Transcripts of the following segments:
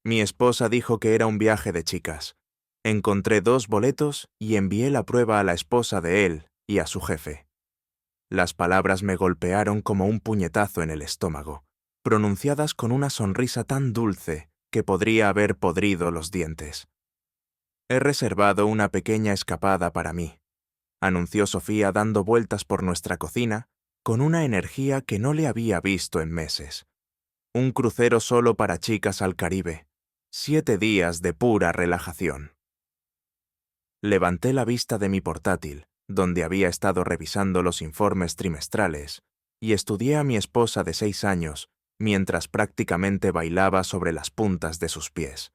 Mi esposa dijo que era un viaje de chicas. Encontré 2 boletos y envié la prueba a la esposa de él y a su jefe. Las palabras me golpearon como un puñetazo en el estómago, pronunciadas con una sonrisa tan dulce que podría haber podrido los dientes. He reservado una pequeña escapada para mí, anunció Sofía dando vueltas por nuestra cocina con una energía que no le había visto en meses. Un crucero solo para chicas al Caribe. 7 días de pura relajación. Levanté la vista de mi portátil, donde había estado revisando los informes trimestrales, y estudié a mi esposa de 6 años, mientras prácticamente bailaba sobre las puntas de sus pies.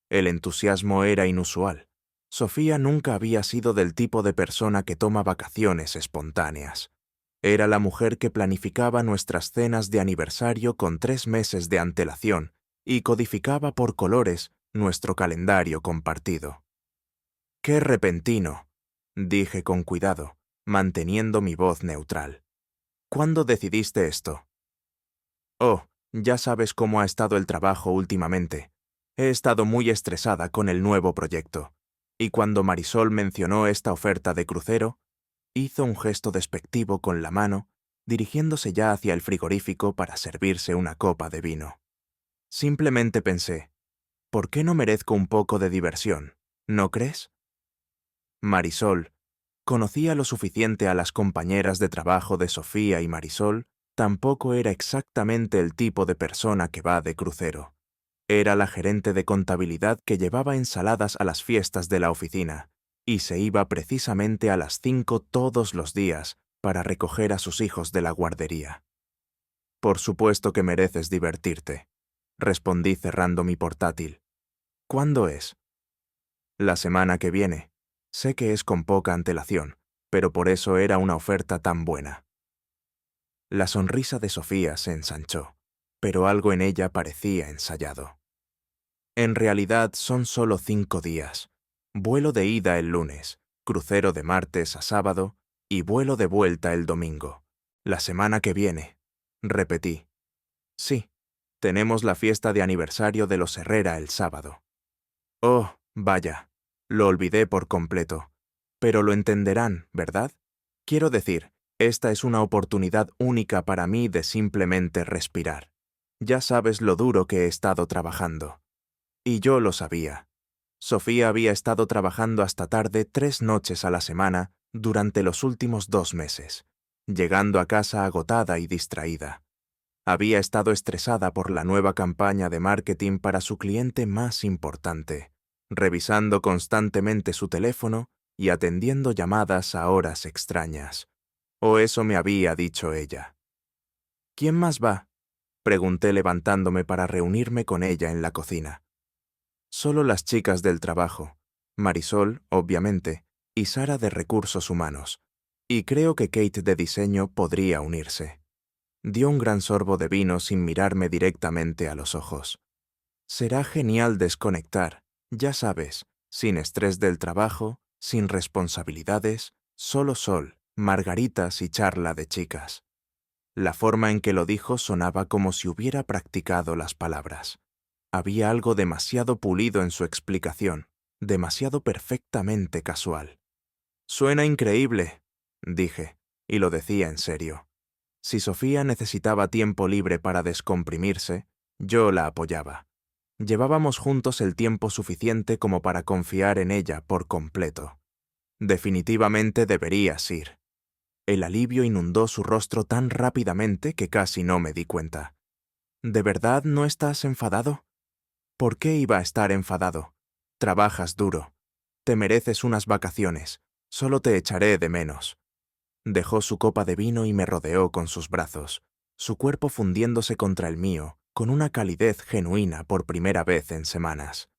El entusiasmo era inusual. Sofía nunca había sido del tipo de persona que toma vacaciones espontáneas. Era la mujer que planificaba nuestras cenas de aniversario con 3 meses de antelación y codificaba por colores nuestro calendario compartido. ¡Qué repentino!, dije con cuidado, manteniendo mi voz neutral. ¿Cuándo decidiste esto? Oh, ya sabes cómo ha estado el trabajo últimamente. He estado muy estresada con el nuevo proyecto. Y cuando Marisol mencionó esta oferta de crucero, hizo un gesto despectivo con la mano, dirigiéndose ya hacia el frigorífico para servirse una copa de vino. Simplemente pensé, ¿por qué no merezco un poco de diversión? ¿No crees? Marisol, conocía lo suficiente a las compañeras de trabajo de Sofía y Marisol, tampoco era exactamente el tipo de persona que va de crucero. Era la gerente de contabilidad que llevaba ensaladas a las fiestas de la oficina, y se iba precisamente a las 5 todos los días para recoger a sus hijos de la guardería. Por supuesto que mereces divertirte, respondí cerrando mi portátil. ¿Cuándo es? La semana que viene. Sé que es con poca antelación, pero por eso era una oferta tan buena. La sonrisa de Sofía se ensanchó, pero algo en ella parecía ensayado. En realidad son solo 5 días. Vuelo de ida el lunes, crucero de martes a sábado y vuelo de vuelta el domingo. La semana que viene, repetí. Sí, tenemos la fiesta de aniversario de los Herrera el sábado. Oh, vaya, lo olvidé por completo. Pero lo entenderán, ¿verdad? Quiero decir, esta es una oportunidad única para mí de simplemente respirar. Ya sabes lo duro que he estado trabajando. Y yo lo sabía. Sofía había estado trabajando hasta tarde 3 noches a la semana durante los últimos 2 meses, llegando a casa agotada y distraída. Había estado estresada por la nueva campaña de marketing para su cliente más importante, revisando constantemente su teléfono y atendiendo llamadas a horas extrañas. O eso me había dicho ella. ¿Quién más va?, pregunté levantándome para reunirme con ella en la cocina. Solo las chicas del trabajo, Marisol, obviamente, y Sara de Recursos Humanos, y creo que Kate de Diseño podría unirse. Dio un gran sorbo de vino sin mirarme directamente a los ojos. Será genial desconectar, ya sabes, sin estrés del trabajo, sin responsabilidades, solo sol, margaritas y charla de chicas. La forma en que lo dijo sonaba como si hubiera practicado las palabras. Había algo demasiado pulido en su explicación, demasiado perfectamente casual. Suena increíble, dije, y lo decía en serio. Si Sofía necesitaba tiempo libre para descomprimirse, yo la apoyaba. Llevábamos juntos el tiempo suficiente como para confiar en ella por completo. Definitivamente deberías ir. El alivio inundó su rostro tan rápidamente que casi no me di cuenta. ¿De verdad no estás enfadado? ¿Por qué iba a estar enfadado? Trabajas duro. Te mereces unas vacaciones. Solo te echaré de menos. Dejó su copa de vino y me rodeó con sus brazos, su cuerpo fundiéndose contra el mío, con una calidez genuina por primera vez en semanas.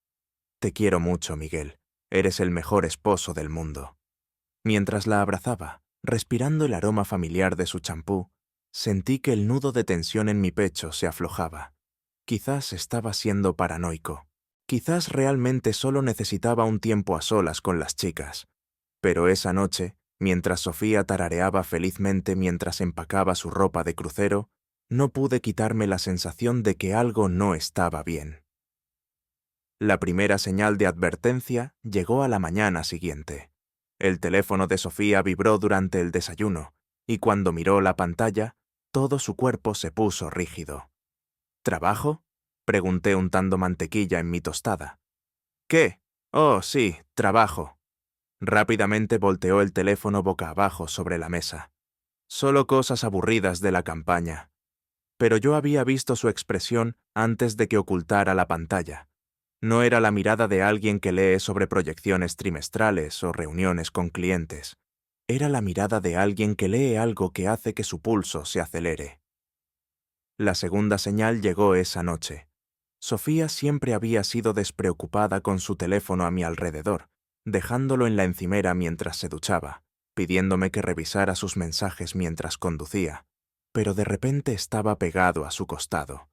Te quiero mucho, Miguel. Eres el mejor esposo del mundo. Mientras la abrazaba, respirando el aroma familiar de su champú, sentí que el nudo de tensión en mi pecho se aflojaba. Quizás estaba siendo paranoico. Quizás realmente solo necesitaba un tiempo a solas con las chicas. Pero esa noche, mientras Sofía tarareaba felizmente mientras empacaba su ropa de crucero, no pude quitarme la sensación de que algo no estaba bien. La primera señal de advertencia llegó a la mañana siguiente. El teléfono de Sofía vibró durante el desayuno, y cuando miró la pantalla, todo su cuerpo se puso rígido. ¿Trabajo?, pregunté untando mantequilla en mi tostada. ¿Qué? Oh, sí, trabajo. Rápidamente volteó el teléfono boca abajo sobre la mesa. Solo cosas aburridas de la campaña. Pero yo había visto su expresión antes de que ocultara la pantalla. No era la mirada de alguien que lee sobre proyecciones trimestrales o reuniones con clientes. Era la mirada de alguien que lee algo que hace que su pulso se acelere. La segunda señal llegó esa noche. Sofía siempre había sido despreocupada con su teléfono a mi alrededor, dejándolo en la encimera mientras se duchaba, pidiéndome que revisara sus mensajes mientras conducía, pero de repente estaba pegado a su costado.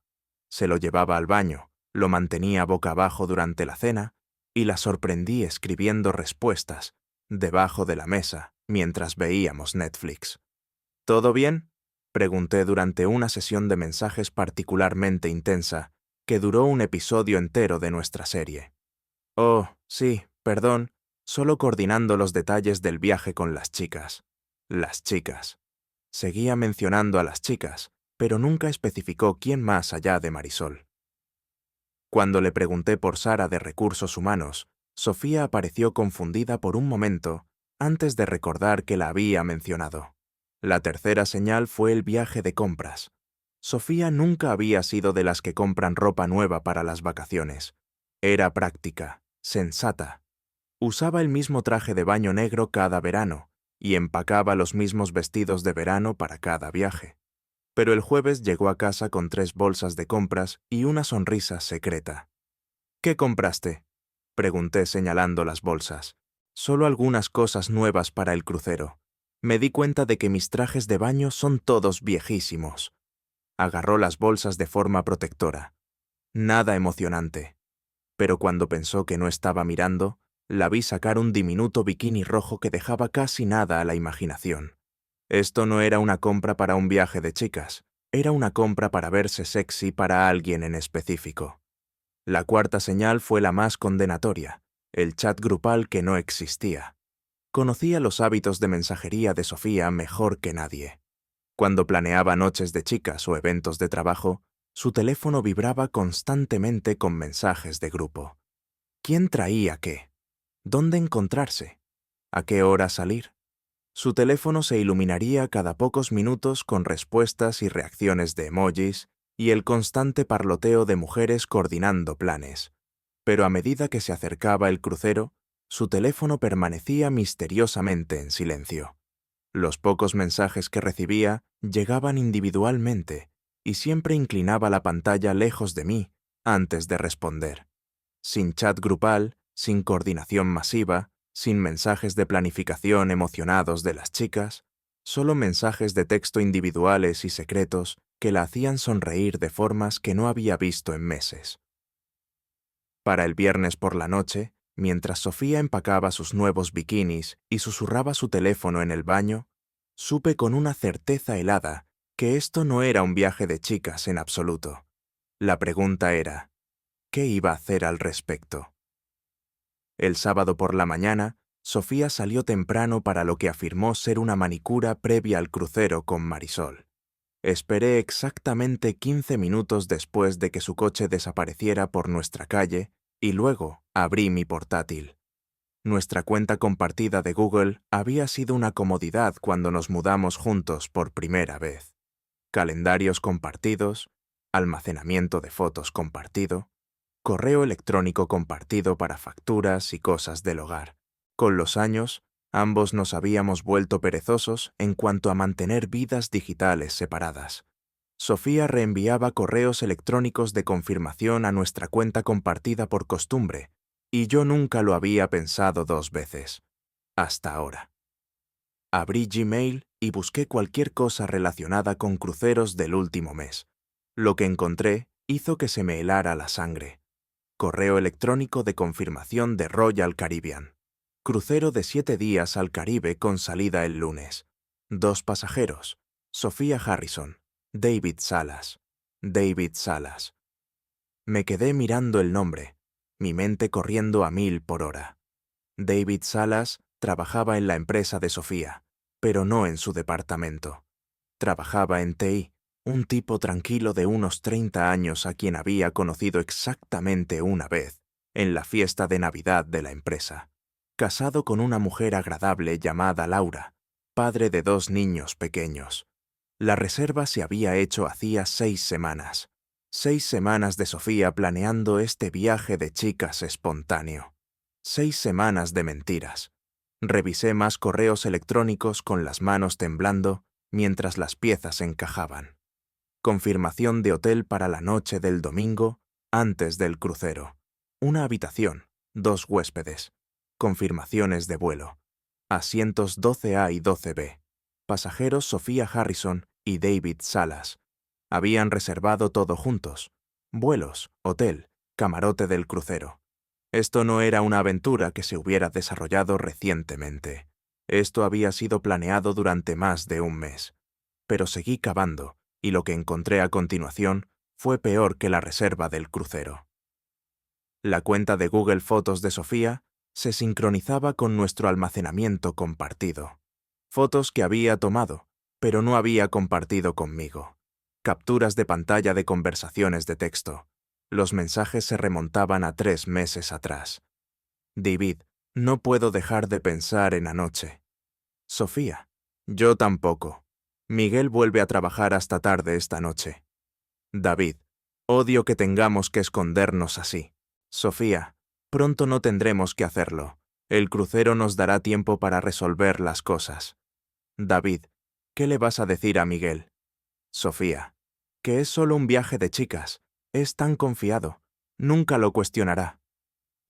Se lo llevaba al baño, lo mantenía boca abajo durante la cena y la sorprendí escribiendo respuestas debajo de la mesa mientras veíamos Netflix. ¿Todo bien?, pregunté durante una sesión de mensajes particularmente intensa que duró un episodio entero de nuestra serie. Oh, sí, perdón, solo coordinando los detalles del viaje con las chicas. Las chicas. Seguía mencionando a las chicas, pero nunca especificó quién más allá de Marisol. Cuando le pregunté por Sara de Recursos Humanos, Sofía apareció confundida por un momento antes de recordar que la había mencionado. La tercera señal fue el viaje de compras. Sofía nunca había sido de las que compran ropa nueva para las vacaciones. Era práctica, sensata. Usaba el mismo traje de baño negro cada verano y empacaba los mismos vestidos de verano para cada viaje. Pero el jueves llegó a casa con 3 bolsas de compras y una sonrisa secreta. ¿Qué compraste?, pregunté señalando las bolsas. Solo algunas cosas nuevas para el crucero. Me di cuenta de que mis trajes de baño son todos viejísimos. Agarró las bolsas de forma protectora. Nada emocionante. Pero cuando pensó que no estaba mirando, la vi sacar un diminuto bikini rojo que dejaba casi nada a la imaginación. Esto no era una compra para un viaje de chicas, era una compra para verse sexy para alguien en específico. La cuarta señal fue la más condenatoria, el chat grupal que no existía. Conocía los hábitos de mensajería de Sofía mejor que nadie. Cuando planeaba noches de chicas o eventos de trabajo, su teléfono vibraba constantemente con mensajes de grupo. ¿Quién traía qué? ¿Dónde encontrarse? ¿A qué hora salir? Su teléfono se iluminaría cada pocos minutos con respuestas y reacciones de emojis y el constante parloteo de mujeres coordinando planes. Pero a medida que se acercaba el crucero, su teléfono permanecía misteriosamente en silencio. Los pocos mensajes que recibía llegaban individualmente y siempre inclinaba la pantalla lejos de mí antes de responder. Sin chat grupal, sin coordinación masiva, sin mensajes de planificación emocionados de las chicas, solo mensajes de texto individuales y secretos que la hacían sonreír de formas que no había visto en meses. Para el viernes por la noche, mientras Sofía empacaba sus nuevos bikinis y susurraba su teléfono en el baño, supe con una certeza helada que esto no era un viaje de chicas en absoluto. La pregunta era, ¿qué iba a hacer al respecto? El sábado por la mañana, Sofía salió temprano para lo que afirmó ser una manicura previa al crucero con Marisol. Esperé exactamente 15 minutos después de que su coche desapareciera por nuestra calle y luego abrí mi portátil. Nuestra cuenta compartida de Google había sido una comodidad cuando nos mudamos juntos por primera vez. Calendarios compartidos, almacenamiento de fotos compartido, correo electrónico compartido para facturas y cosas del hogar. Con los años, ambos nos habíamos vuelto perezosos en cuanto a mantener vidas digitales separadas. Sofía reenviaba correos electrónicos de confirmación a nuestra cuenta compartida por costumbre, y yo nunca lo había pensado 2 veces. Hasta ahora. Abrí Gmail y busqué cualquier cosa relacionada con cruceros del último mes. Lo que encontré hizo que se me helara la sangre. Correo electrónico de confirmación de Royal Caribbean. Crucero de 7 días al Caribe con salida el lunes. 2 pasajeros. Sofía Harrison. David Salas. David Salas. Me quedé mirando el nombre. mi mente corriendo a 1000 por hora. David Salas trabajaba en la empresa de Sofía, pero no en su departamento. Trabajaba en TI, un tipo tranquilo de unos 30 años a quien había conocido exactamente una vez, en la fiesta de Navidad de la empresa. Casado con una mujer agradable llamada Laura, padre de 2 niños pequeños. La reserva se había hecho hacía 6 semanas. 6 semanas de Sofía planeando este viaje de chicas espontáneo. 6 semanas de mentiras. Revisé más correos electrónicos con las manos temblando mientras las piezas encajaban. Confirmación de hotel para la noche del domingo antes del crucero. Una habitación, 2 huéspedes. Confirmaciones de vuelo. Asientos 12A y 12B. Pasajeros Sofía Harrison y David Salas. Habían reservado todo juntos. Vuelos, hotel, camarote del crucero. Esto no era una aventura que se hubiera desarrollado recientemente. Esto había sido planeado durante más de un mes. Pero seguí cavando, y lo que encontré a continuación fue peor que la reserva del crucero. La cuenta de Google Fotos de Sofía se sincronizaba con nuestro almacenamiento compartido. Fotos que había tomado, pero no había compartido conmigo. Capturas de pantalla de conversaciones de texto. Los mensajes se remontaban a 3 meses atrás. David, no puedo dejar de pensar en anoche. Sofía, yo tampoco. Miguel vuelve a trabajar hasta tarde esta noche. David, odio que tengamos que escondernos así. Sofía, pronto no tendremos que hacerlo. El crucero nos dará tiempo para resolver las cosas. David, ¿qué le vas a decir a Miguel? Sofía, que es solo un viaje de chicas. Es tan confiado. Nunca lo cuestionará.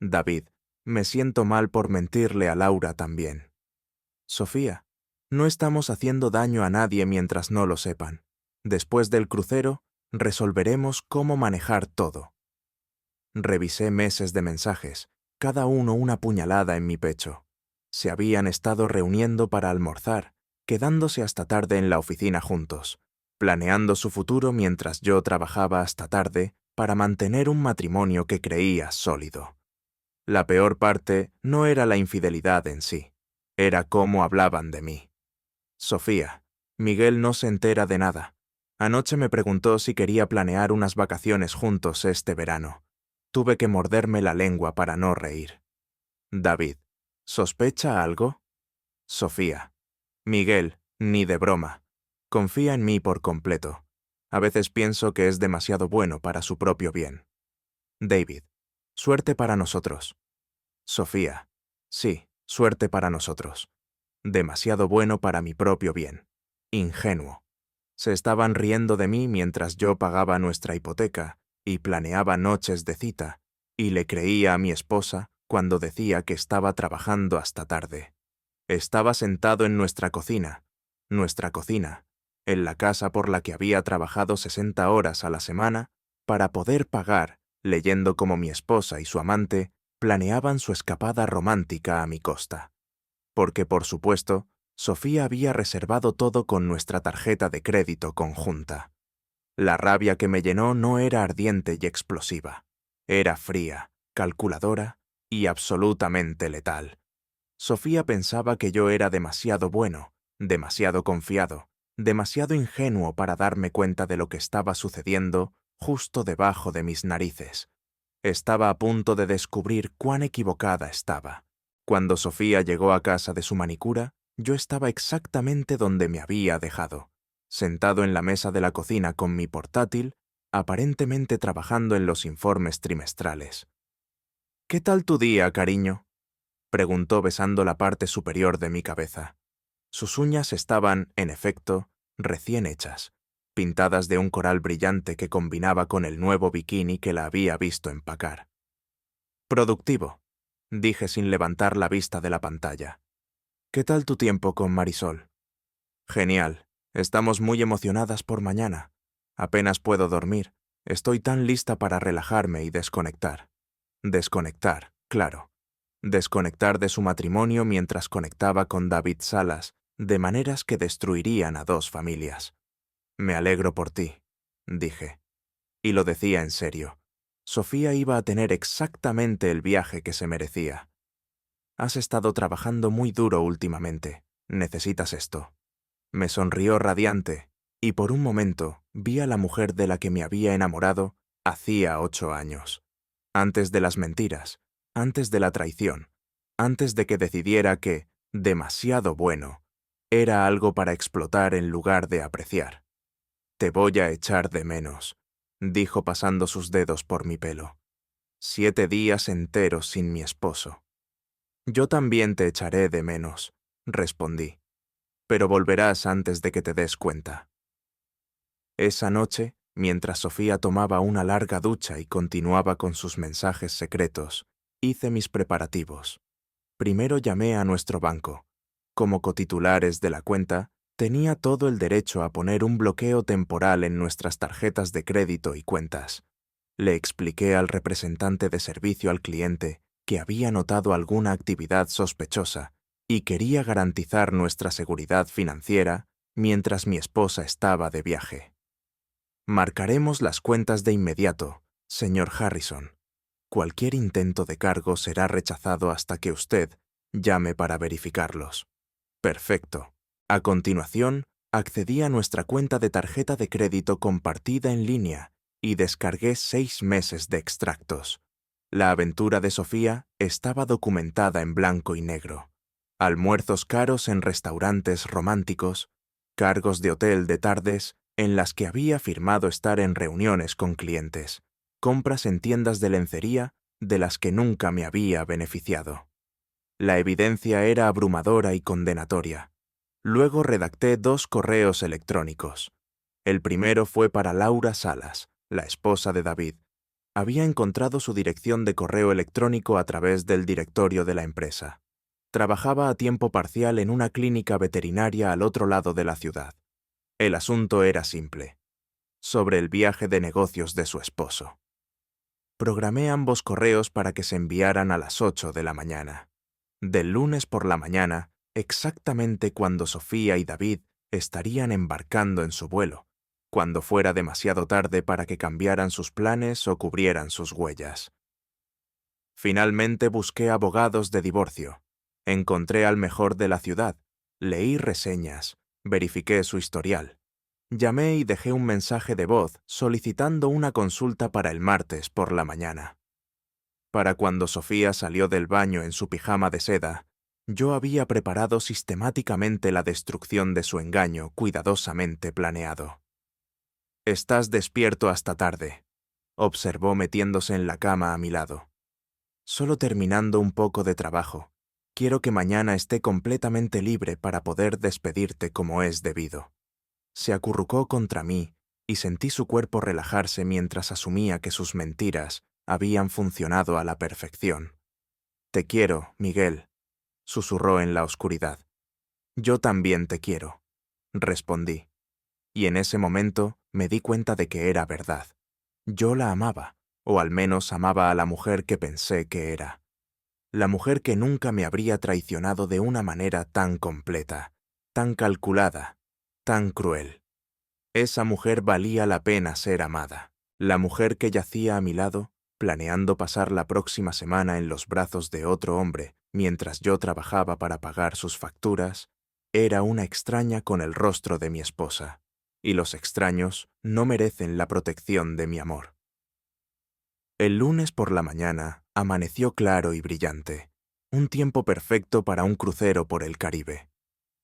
David, me siento mal por mentirle a Laura también. Sofía, no estamos haciendo daño a nadie mientras no lo sepan. Después del crucero, resolveremos cómo manejar todo. Revisé meses de mensajes, cada uno una puñalada en mi pecho. Se habían estado reuniendo para almorzar, quedándose hasta tarde en la oficina juntos, planeando su futuro mientras yo trabajaba hasta tarde para mantener un matrimonio que creía sólido. La peor parte no era la infidelidad en sí, era cómo hablaban de mí. Sofía, Miguel no se entera de nada. Anoche me preguntó si quería planear unas vacaciones juntos este verano. Tuve que morderme la lengua para no reír. David, ¿sospecha algo? Sofía, Miguel, ni de broma. Confía en mí por completo. A veces pienso que es demasiado bueno para su propio bien. David, suerte para nosotros. Sofía, sí, suerte para nosotros. Demasiado bueno para mi propio bien. Ingenuo. Se estaban riendo de mí mientras yo pagaba nuestra hipoteca y planeaba noches de cita, y le creía a mi esposa cuando decía que estaba trabajando hasta tarde. Estaba sentado en nuestra cocina, en la casa por la que había trabajado 60 horas a la semana, para poder pagar, leyendo como mi esposa y su amante planeaban su escapada romántica a mi costa. Porque, por supuesto, Sofía había reservado todo con nuestra tarjeta de crédito conjunta. La rabia que me llenó no era ardiente y explosiva. Era fría, calculadora y absolutamente letal. Sofía pensaba que yo era demasiado bueno, demasiado confiado, demasiado ingenuo para darme cuenta de lo que estaba sucediendo justo debajo de mis narices. Estaba a punto de descubrir cuán equivocada estaba. Cuando Sofía llegó a casa de su manicura, yo estaba exactamente donde me había dejado, sentado en la mesa de la cocina con mi portátil, aparentemente trabajando en los informes trimestrales. «¿Qué tal tu día, cariño?», preguntó besando la parte superior de mi cabeza. Sus uñas estaban, en efecto, recién hechas, pintadas de un coral brillante que combinaba con el nuevo bikini que la había visto empacar. «Productivo», dije sin levantar la vista de la pantalla. «¿Qué tal tu tiempo con Marisol?». «Genial. Estamos muy emocionadas por mañana. Apenas puedo dormir. Estoy tan lista para relajarme y desconectar». Desconectar, claro. Desconectar de su matrimonio mientras conectaba con David Salas, de maneras que destruirían a 2 familias. «Me alegro por ti», dije. Y lo decía en serio. Sofía iba a tener exactamente el viaje que se merecía. Has estado trabajando muy duro últimamente. Necesitas esto. Me sonrió radiante, y por un momento vi a la mujer de la que me había enamorado hacía 8 años. Antes de las mentiras, antes de la traición, antes de que decidiera que, demasiado bueno, era algo para explotar en lugar de apreciar. Te voy a echar de menos, dijo pasando sus dedos por mi pelo. 7 días enteros sin mi esposo. Yo también te echaré de menos, respondí, pero volverás antes de que te des cuenta. Esa noche, mientras Sofía tomaba una larga ducha y continuaba con sus mensajes secretos, hice mis preparativos. Primero llamé a nuestro banco. Como cotitulares de la cuenta, tenía todo el derecho a poner un bloqueo temporal en nuestras tarjetas de crédito y cuentas. Le expliqué al representante de servicio al cliente que había notado alguna actividad sospechosa y quería garantizar nuestra seguridad financiera mientras mi esposa estaba de viaje. Marcaremos las cuentas de inmediato, señor Harrison. Cualquier intento de cargo será rechazado hasta que usted llame para verificarlos. Perfecto. A continuación, accedí a nuestra cuenta de tarjeta de crédito compartida en línea y descargué 6 meses de extractos. La aventura de Sofía estaba documentada en blanco y negro. Almuerzos caros en restaurantes románticos, cargos de hotel de tardes en las que había afirmado estar en reuniones con clientes, compras en tiendas de lencería de las que nunca me había beneficiado. La evidencia era abrumadora y condenatoria. Luego redacté 2 correos electrónicos. El primero fue para Laura Salas, la esposa de David. Había encontrado su dirección de correo electrónico a través del directorio de la empresa. Trabajaba a tiempo parcial en una clínica veterinaria al otro lado de la ciudad. El asunto era simple. Sobre el viaje de negocios de su esposo. Programé ambos correos para que se enviaran a las 8 de la mañana. Del lunes por la mañana, exactamente cuando Sofía y David estarían embarcando en su vuelo, cuando fuera demasiado tarde para que cambiaran sus planes o cubrieran sus huellas. Finalmente busqué abogados de divorcio. Encontré al mejor de la ciudad, leí reseñas, verifiqué su historial. Llamé y dejé un mensaje de voz solicitando una consulta para el martes por la mañana. Para cuando Sofía salió del baño en su pijama de seda, yo había preparado sistemáticamente la destrucción de su engaño cuidadosamente planeado. «Estás despierto hasta tarde», observó metiéndose en la cama a mi lado. «Solo terminando un poco de trabajo. Quiero que mañana esté completamente libre para poder despedirte como es debido». Se acurrucó contra mí y sentí su cuerpo relajarse mientras asumía que sus mentiras habían funcionado a la perfección. «Te quiero, Miguel», susurró en la oscuridad. «Yo también te quiero», respondí. Y en ese momento me di cuenta de que era verdad. Yo la amaba, o al menos amaba a la mujer que pensé que era. La mujer que nunca me habría traicionado de una manera tan completa, tan calculada, tan cruel. Esa mujer valía la pena ser amada. La mujer que yacía a mi lado, planeando pasar la próxima semana en los brazos de otro hombre mientras yo trabajaba para pagar sus facturas, era una extraña con el rostro de mi esposa, y los extraños no merecen la protección de mi amor. El lunes por la mañana amaneció claro y brillante, un tiempo perfecto para un crucero por el Caribe.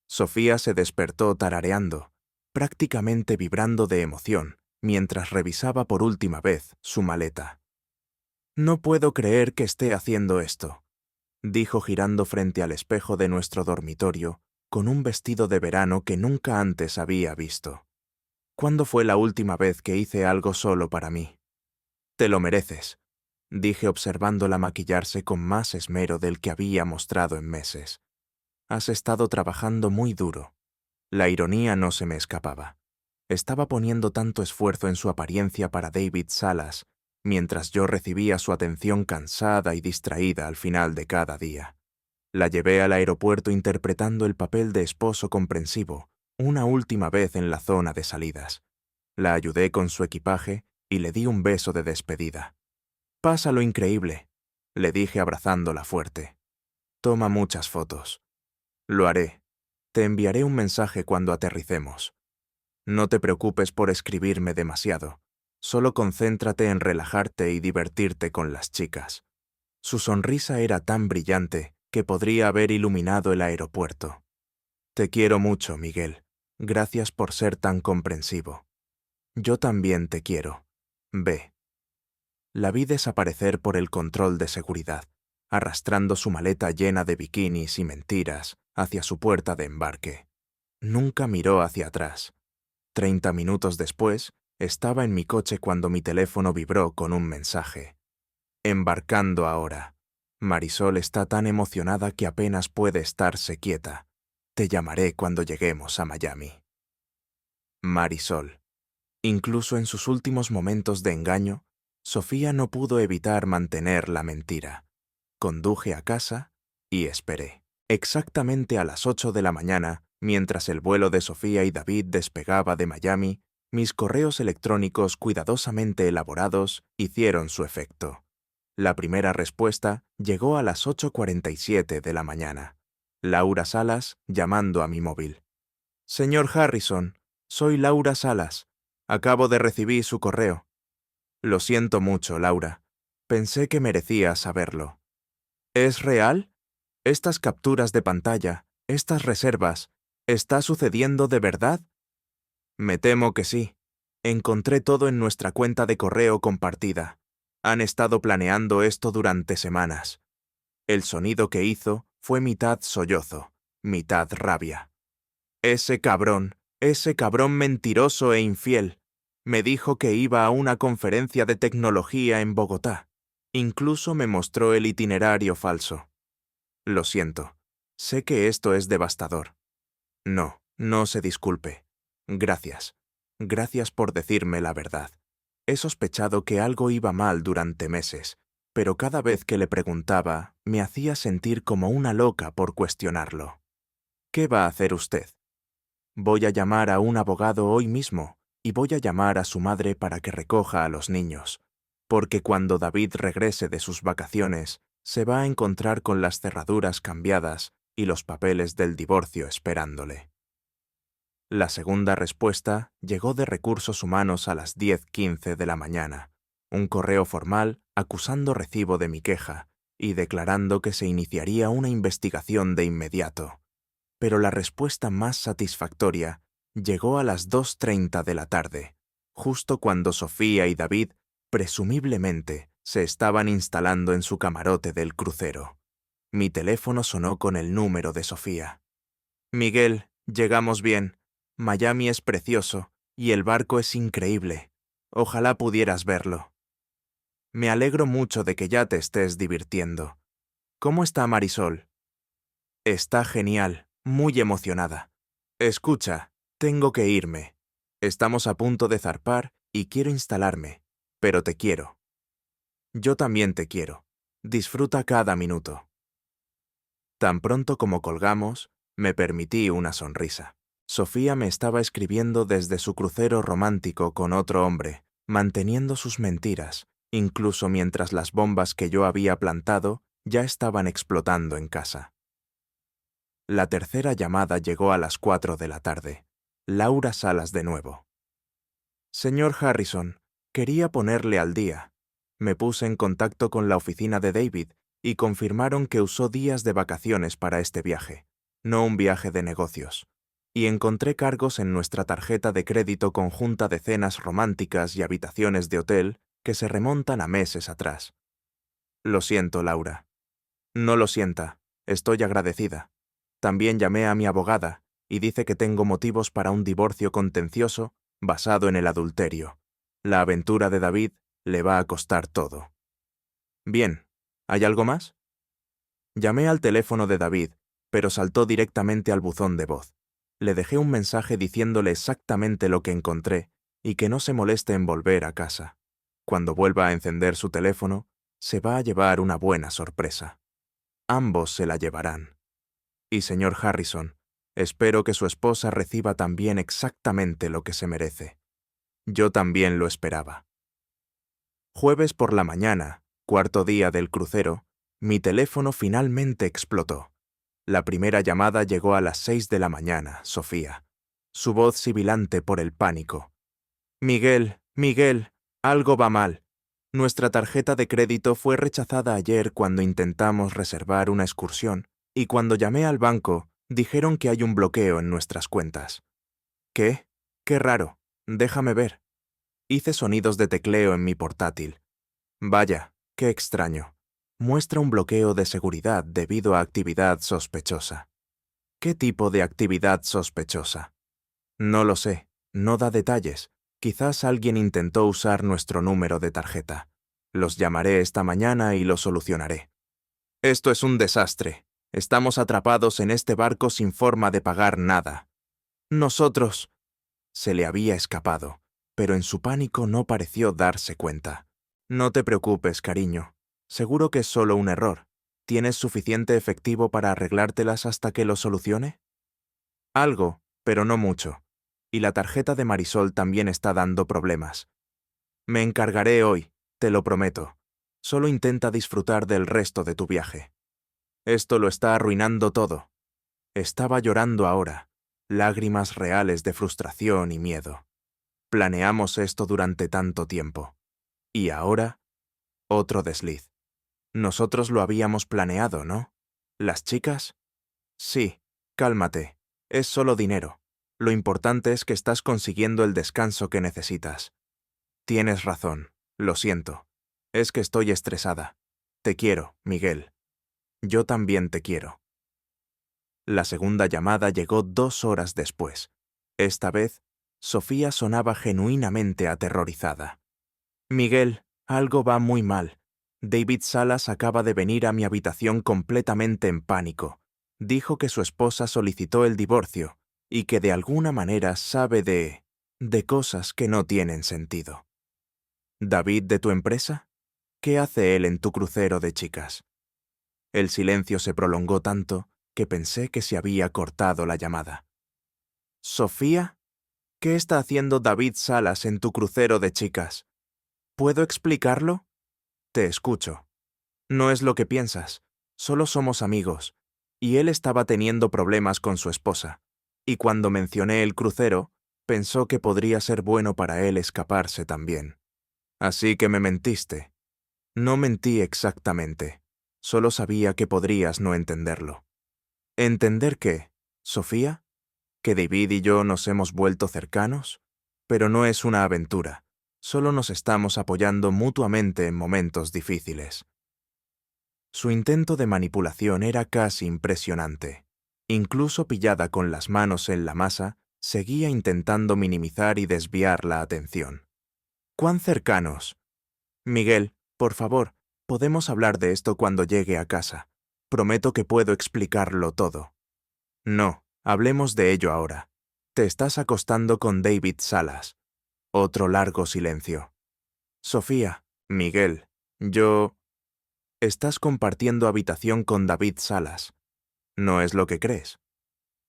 Sofía se despertó tarareando, prácticamente vibrando de emoción, mientras revisaba por última vez su maleta. «No puedo creer que esté haciendo esto», dijo girando frente al espejo de nuestro dormitorio, con un vestido de verano que nunca antes había visto. «¿Cuándo fue la última vez que hice algo solo para mí?» «Te lo mereces», dije observándola maquillarse con más esmero del que había mostrado en meses. «Has estado trabajando muy duro». La ironía no se me escapaba. Estaba poniendo tanto esfuerzo en su apariencia para David Salas, mientras yo recibía su atención cansada y distraída al final de cada día. La llevé al aeropuerto interpretando el papel de esposo comprensivo, una última vez en la zona de salidas. La ayudé con su equipaje y le di un beso de despedida. Pasa lo increíble, le dije abrazándola fuerte. Toma muchas fotos. Lo haré. Te enviaré un mensaje cuando aterricemos. No te preocupes por escribirme demasiado. Solo concéntrate en relajarte y divertirte con las chicas. Su sonrisa era tan brillante que podría haber iluminado el aeropuerto. Te quiero mucho, Miguel. Gracias por ser tan comprensivo. Yo también te quiero. Ve. La vi desaparecer por el control de seguridad, arrastrando su maleta llena de bikinis y mentiras hacia su puerta de embarque. Nunca miró hacia atrás. 30 minutos después, estaba en mi coche cuando mi teléfono vibró con un mensaje. Embarcando ahora. Marisol está tan emocionada que apenas puede estarse quieta. Te llamaré cuando lleguemos a Miami. Marisol. Incluso en sus últimos momentos de engaño, Sofía no pudo evitar mantener la mentira. Conduje a casa y esperé. Exactamente a las 8 de la mañana, mientras el vuelo de Sofía y David despegaba de Miami, mis correos electrónicos cuidadosamente elaborados hicieron su efecto. La primera respuesta llegó a las 8:47 de la mañana. Laura Salas llamando a mi móvil. Señor Harrison, soy Laura Salas. Acabo de recibir su correo. Lo siento mucho, Laura. Pensé que merecía saberlo. ¿Es real? Estas capturas de pantalla, estas reservas, ¿está sucediendo de verdad? Me temo que sí. Encontré todo en nuestra cuenta de correo compartida. Han estado planeando esto durante semanas. El sonido que hizo fue mitad sollozo, mitad rabia. Ese cabrón mentiroso e infiel. Me dijo que iba a una conferencia de tecnología en Bogotá. Incluso me mostró el itinerario falso. Lo siento. Sé que esto es devastador. No, no se disculpe. Gracias. Gracias por decirme la verdad. He sospechado que algo iba mal durante meses, pero cada vez que le preguntaba, me hacía sentir como una loca por cuestionarlo. ¿Qué va a hacer usted? Voy a llamar a un abogado hoy mismo y voy a llamar a su madre para que recoja a los niños, porque cuando David regrese de sus vacaciones, se va a encontrar con las cerraduras cambiadas y los papeles del divorcio esperándole. La segunda respuesta llegó de Recursos Humanos a las 10:15 de la mañana, un correo formal acusando recibo de mi queja y declarando que se iniciaría una investigación de inmediato. Pero la respuesta más satisfactoria llegó a las 2:30 de la tarde, justo cuando Sofía y David, presumiblemente, se estaban instalando en su camarote del crucero. Mi teléfono sonó con el número de Sofía. Miguel, llegamos bien. Miami es precioso y el barco es increíble. Ojalá pudieras verlo. Me alegro mucho de que ya te estés divirtiendo. ¿Cómo está Marisol? Está genial, muy emocionada. Escucha, tengo que irme. Estamos a punto de zarpar y quiero instalarme, pero te quiero. Yo también te quiero. Disfruta cada minuto. Tan pronto como colgamos, me permití una sonrisa. Sofía me estaba escribiendo desde su crucero romántico con otro hombre, manteniendo sus mentiras, incluso mientras las bombas que yo había plantado ya estaban explotando en casa. La tercera llamada llegó a las 4 de la tarde. Laura Salas de nuevo. Señor Harrison, quería ponerle al día. Me puse en contacto con la oficina de David y confirmaron que usó días de vacaciones para este viaje, no un viaje de negocios. Y encontré cargos en nuestra tarjeta de crédito conjunta de cenas románticas y habitaciones de hotel que se remontan a meses atrás. Lo siento, Laura. No lo sienta, estoy agradecida. También llamé a mi abogada y dice que tengo motivos para un divorcio contencioso basado en el adulterio. La aventura de David le va a costar todo. Bien, ¿hay algo más? Llamé al teléfono de David, pero saltó directamente al buzón de voz. Le dejé un mensaje diciéndole exactamente lo que encontré y que no se moleste en volver a casa. Cuando vuelva a encender su teléfono, se va a llevar una buena sorpresa. Ambos se la llevarán. Y señor Harrison, espero que su esposa reciba también exactamente lo que se merece. Yo también lo esperaba. Jueves por la mañana, Cuarto día del crucero, mi teléfono finalmente explotó. La primera llamada llegó a las 6 de la mañana, Sofía. Su voz sibilante por el pánico. Miguel, Miguel, algo va mal. Nuestra tarjeta de crédito fue rechazada ayer cuando intentamos reservar una excursión, y cuando llamé al banco, dijeron que hay un bloqueo en nuestras cuentas. ¿Qué? Qué raro. Déjame ver. Hice sonidos de tecleo en mi portátil. Vaya, qué extraño. Muestra un bloqueo de seguridad debido a actividad sospechosa. ¿Qué tipo de actividad sospechosa? No lo sé, no da detalles. Quizás alguien intentó usar nuestro número de tarjeta. Los llamaré esta mañana y lo solucionaré. Esto es un desastre. Estamos atrapados en este barco sin forma de pagar nada. Nosotros... Se le había escapado, pero en su pánico no pareció darse cuenta. No te preocupes, cariño. Seguro que es solo un error. ¿Tienes suficiente efectivo para arreglártelas hasta que lo solucione? Algo, pero no mucho. Y la tarjeta de Marisol también está dando problemas. Me encargaré hoy, te lo prometo. Solo intenta disfrutar del resto de tu viaje. Esto lo está arruinando todo. Estaba llorando ahora, lágrimas reales de frustración y miedo. Planeamos esto durante tanto tiempo. Y ahora, otro desliz. Nosotros lo habíamos planeado, ¿no? ¿Las chicas? Sí, cálmate. Es solo dinero. Lo importante es que estás consiguiendo el descanso que necesitas. Tienes razón, lo siento. Es que estoy estresada. Te quiero, Miguel. Yo también te quiero. La segunda llamada llegó 2 horas después. Esta vez, Sofía sonaba genuinamente aterrorizada. Miguel, algo va muy mal. David Salas acaba de venir a mi habitación completamente en pánico. Dijo que su esposa solicitó el divorcio y que de alguna manera sabe de cosas que no tienen sentido. ¿David de tu empresa? ¿Qué hace él en tu crucero de chicas? El silencio se prolongó tanto que pensé que se había cortado la llamada. ¿Sofía? ¿Qué está haciendo David Salas en tu crucero de chicas? ¿Puedo explicarlo? Te escucho. No es lo que piensas. Solo somos amigos. Y él estaba teniendo problemas con su esposa. Y cuando mencioné el crucero, pensó que podría ser bueno para él escaparse también. Así que me mentiste. No mentí exactamente. Solo sabía que podrías no entenderlo. ¿Entender qué, Sofía? ¿Que David y yo nos hemos vuelto cercanos? Pero no es una aventura. Solo nos estamos apoyando mutuamente en momentos difíciles. Su intento de manipulación era casi impresionante. Incluso pillada con las manos en la masa, seguía intentando minimizar y desviar la atención. ¿Cuán cercanos? Miguel, por favor, podemos hablar de esto cuando llegue a casa. Prometo que puedo explicarlo todo. No, hablemos de ello ahora. Te estás acostando con David Salas. Otro largo silencio. Sofía, Miguel, yo... Estás compartiendo habitación con David Salas. ¿No es lo que crees?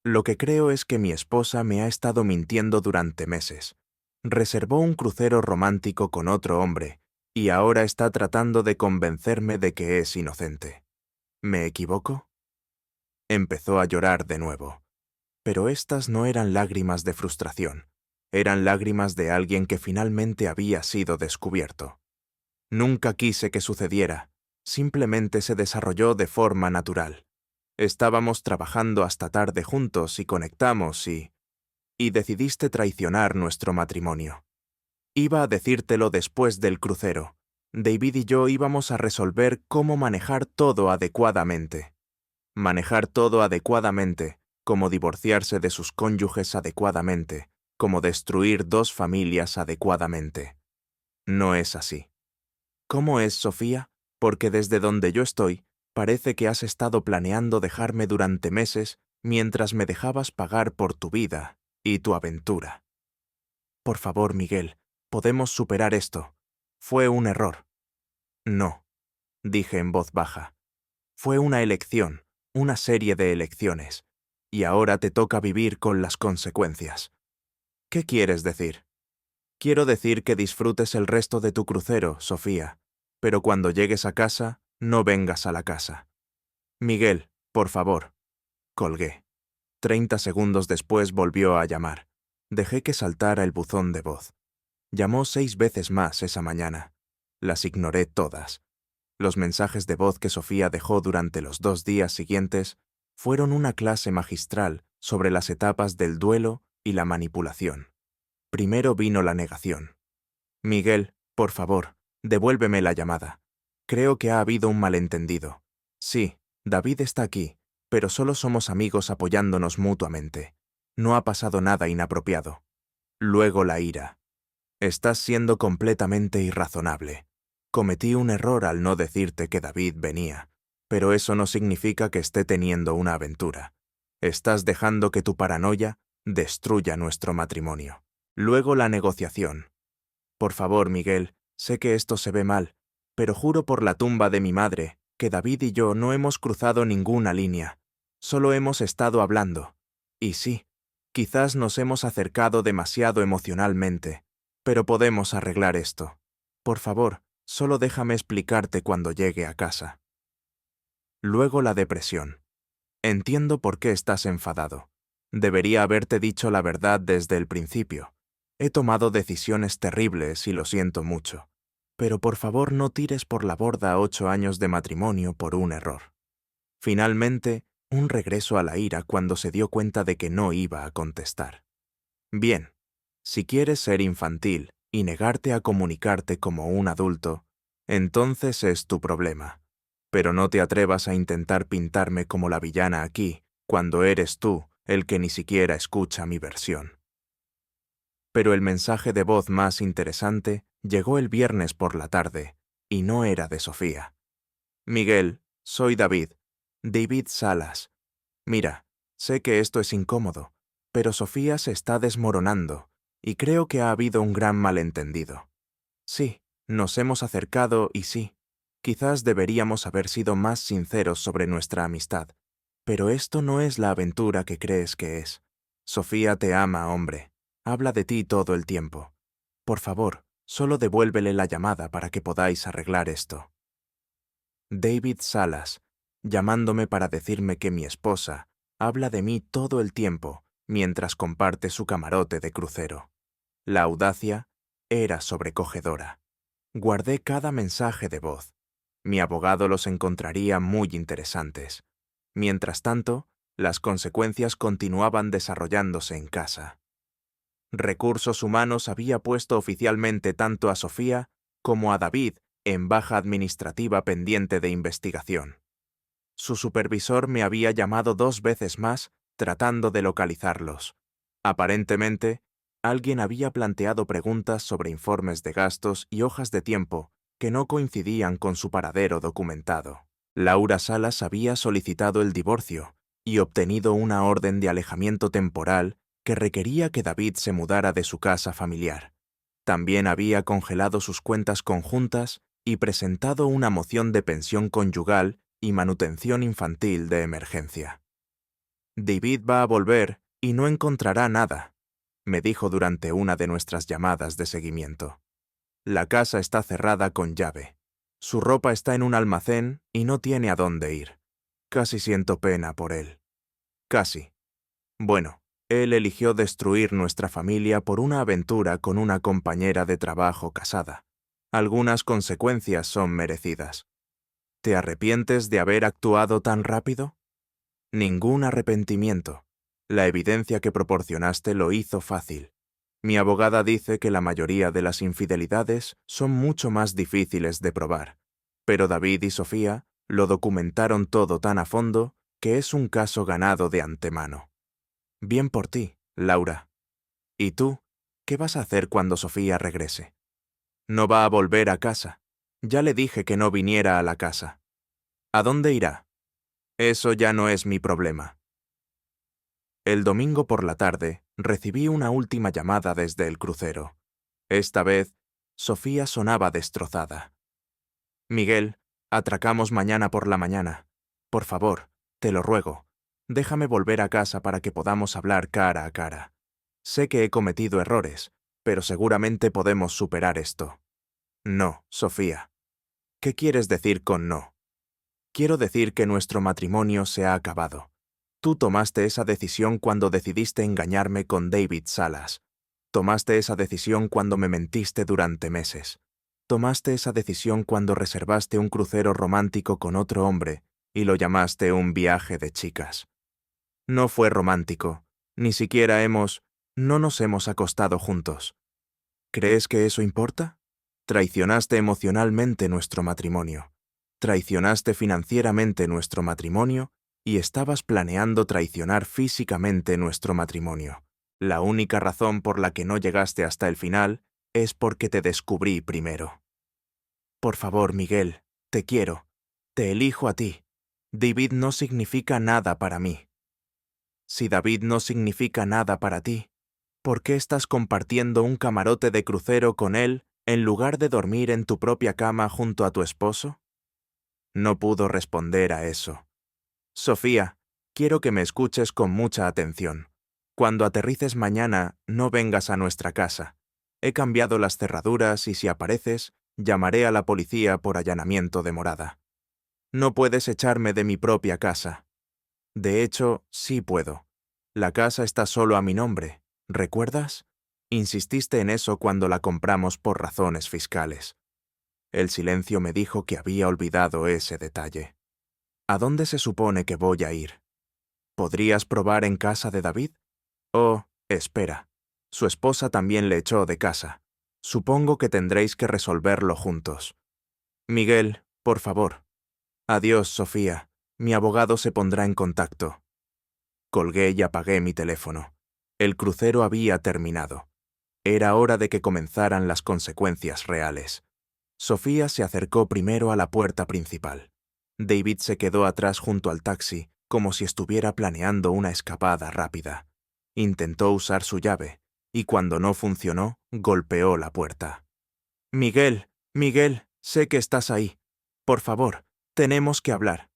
Lo que creo es que mi esposa me ha estado mintiendo durante meses. Reservó un crucero romántico con otro hombre, y ahora está tratando de convencerme de que es inocente. ¿Me equivoco? Empezó a llorar de nuevo. Pero estas no eran lágrimas de frustración. Eran lágrimas de alguien que finalmente había sido descubierto. Nunca quise que sucediera. Simplemente se desarrolló de forma natural. Estábamos trabajando hasta tarde juntos y conectamos y decidiste traicionar nuestro matrimonio. Iba a decírtelo después del crucero. David y yo íbamos a resolver cómo manejar todo adecuadamente. Manejar todo adecuadamente, como divorciarse de sus cónyuges adecuadamente, como destruir 2 familias adecuadamente. No es así. ¿Cómo es, Sofía? Porque desde donde yo estoy, parece que has estado planeando dejarme durante meses mientras me dejabas pagar por tu vida y tu aventura. Por favor, Miguel, podemos superar esto. Fue un error. No, dije en voz baja. Fue una elección, una serie de elecciones, y ahora te toca vivir con las consecuencias. ¿Qué quieres decir? Quiero decir que disfrutes el resto de tu crucero, Sofía. pero cuando llegues a casa, no vengas a la casa. Miguel, por favor. Colgué. 30 segundos después volvió a llamar. Dejé que saltara el buzón de voz. Llamó 6 veces más esa mañana. Las ignoré todas. Los mensajes de voz que Sofía dejó durante los 2 días siguientes fueron una clase magistral sobre las etapas del duelo y la manipulación. Primero vino la negación. Miguel, por favor, devuélveme la llamada. Creo que ha habido un malentendido. Sí, David está aquí, pero solo somos amigos apoyándonos mutuamente. No ha pasado nada inapropiado. Luego la ira. Estás siendo completamente irrazonable. Cometí un error al no decirte que David venía, pero eso no significa que esté teniendo una aventura. Estás dejando que tu paranoia destruya nuestro matrimonio. Luego la negociación. Por favor, Miguel, sé que esto se ve mal, pero juro por la tumba de mi madre que David y yo no hemos cruzado ninguna línea. Solo hemos estado hablando. Y sí, quizás nos hemos acercado demasiado emocionalmente, pero podemos arreglar esto. Por favor, solo déjame explicarte cuando llegue a casa. Luego la depresión. Entiendo por qué estás enfadado. Debería haberte dicho la verdad desde el principio. He tomado decisiones terribles y lo siento mucho. Pero por favor no tires por la borda 8 años de matrimonio por un error. Finalmente, un regreso a la ira cuando se dio cuenta de que no iba a contestar. Bien, si quieres ser infantil y negarte a comunicarte como un adulto, entonces es tu problema. Pero no te atrevas a intentar pintarme como la villana aquí, cuando eres tú el que ni siquiera escucha mi versión. Pero el mensaje de voz más interesante llegó el viernes por la tarde, y no era de Sofía. Miguel, soy David. David Salas. Mira, sé que esto es incómodo, pero Sofía se está desmoronando, y creo que ha habido un gran malentendido. Sí, nos hemos acercado y sí, quizás deberíamos haber sido más sinceros sobre nuestra amistad, pero esto no es la aventura que crees que es. Sofía te ama, hombre. Habla de ti todo el tiempo. Por favor, solo devuélvele la llamada para que podáis arreglar esto. David Salas, llamándome para decirme que mi esposa habla de mí todo el tiempo mientras comparte su camarote de crucero. La audacia era sobrecogedora. Guardé cada mensaje de voz. Mi abogado los encontraría muy interesantes. Mientras tanto, las consecuencias continuaban desarrollándose en casa. Recursos Humanos había puesto oficialmente tanto a Sofía como a David en baja administrativa pendiente de investigación. Su supervisor me había llamado 2 veces más tratando de localizarlos. Aparentemente, alguien había planteado preguntas sobre informes de gastos y hojas de tiempo que no coincidían con su paradero documentado. Laura Salas había solicitado el divorcio y obtenido una orden de alejamiento temporal que requería que David se mudara de su casa familiar. También había congelado sus cuentas conjuntas y presentado una moción de pensión conyugal y manutención infantil de emergencia. David va a volver y no encontrará nada, me dijo durante una de nuestras llamadas de seguimiento. La casa está cerrada con llave. Su ropa está en un almacén y no tiene a dónde ir. Casi siento pena por él. Casi. Bueno, él eligió destruir nuestra familia por una aventura con una compañera de trabajo casada. Algunas consecuencias son merecidas. ¿Te arrepientes de haber actuado tan rápido? Ningún arrepentimiento. La evidencia que proporcionaste lo hizo fácil. Mi abogada dice que la mayoría de las infidelidades son mucho más difíciles de probar, pero David y Sofía lo documentaron todo tan a fondo que es un caso ganado de antemano. Bien por ti, Laura. ¿Y tú? ¿Qué vas a hacer cuando Sofía regrese? No va a volver a casa. Ya le dije que no viniera a la casa. ¿A dónde irá? Eso ya no es mi problema. El domingo por la tarde recibí una última llamada desde el crucero. Esta vez, Sofía sonaba destrozada. Miguel, atracamos mañana por la mañana. Por favor, te lo ruego, déjame volver a casa para que podamos hablar cara a cara. Sé que he cometido errores, pero seguramente podemos superar esto. No, Sofía. ¿Qué quieres decir con no? Quiero decir que nuestro matrimonio se ha acabado. Tú tomaste esa decisión cuando decidiste engañarme con David Salas. Tomaste esa decisión cuando me mentiste durante meses. Tomaste esa decisión cuando reservaste un crucero romántico con otro hombre y lo llamaste un viaje de chicas. No fue romántico. Ni siquiera no nos hemos acostado juntos. ¿Crees que eso importa? Traicionaste emocionalmente nuestro matrimonio. Traicionaste financieramente nuestro matrimonio y estabas planeando traicionar físicamente nuestro matrimonio. La única razón por la que no llegaste hasta el final es porque te descubrí primero. Por favor, Miguel, te quiero. Te elijo a ti. David no significa nada para mí. Si David no significa nada para ti, ¿por qué estás compartiendo un camarote de crucero con él en lugar de dormir en tu propia cama junto a tu esposo? No pudo responder a eso. Sofía, quiero que me escuches con mucha atención. Cuando aterrices mañana, no vengas a nuestra casa. He cambiado las cerraduras y si apareces, llamaré a la policía por allanamiento de morada. No puedes echarme de mi propia casa. De hecho, sí puedo. La casa está solo a mi nombre, ¿recuerdas? Insististe en eso cuando la compramos por razones fiscales. El silencio me dijo que había olvidado ese detalle. ¿A dónde se supone que voy a ir? ¿Podrías probar en casa de David? Oh, espera. Su esposa también le echó de casa. Supongo que tendréis que resolverlo juntos. Miguel, por favor. Adiós, Sofía. Mi abogado se pondrá en contacto. Colgué y apagué mi teléfono. El crucero había terminado. Era hora de que comenzaran las consecuencias reales. Sofía se acercó primero a la puerta principal. David se quedó atrás junto al taxi, como si estuviera planeando una escapada rápida. Intentó usar su llave, y cuando no funcionó, golpeó la puerta. Miguel, Miguel, sé que estás ahí. Por favor, tenemos que hablar.